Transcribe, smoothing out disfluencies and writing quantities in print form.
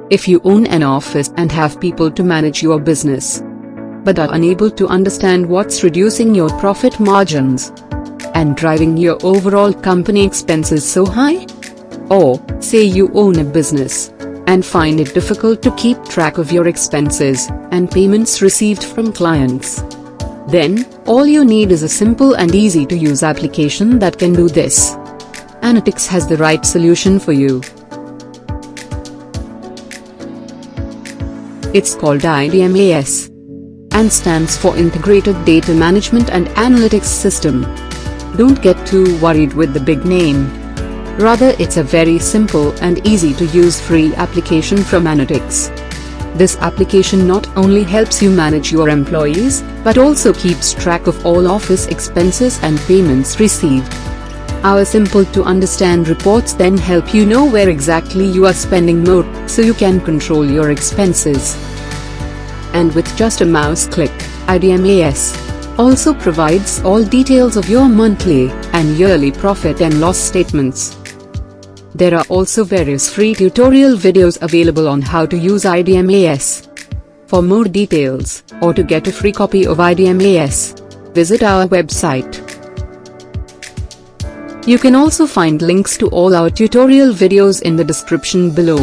If you own an office and have people to manage your business, but are unable to understand what's reducing your profit margins and driving your overall company expenses so high? Or, say you own a business and find it difficult to keep track of your expenses and payments received from clients. Then, all you need is a simple and easy to use application that can do this. ANATYX has the right solution for you. It's called I.D.M.A.S. and stands for Integrated Data Management and Analytics System. Don't get too worried with the big name. Rather, it's a very simple and easy to use free application from ANATYX. This application not only helps you manage your employees, but also keeps track of all office expenses and payments received. Our simple to understand reports then help you know where exactly you are spending more, so you can control your expenses. And with just a mouse click, I.D.M.A.S. also provides all details of your monthly and yearly profit and loss statements. There are also various free tutorial videos available on how to use I.D.M.A.S. For more details, or to get a free copy of I.D.M.A.S., visit our website. You can also find links to all our tutorial videos in the description below.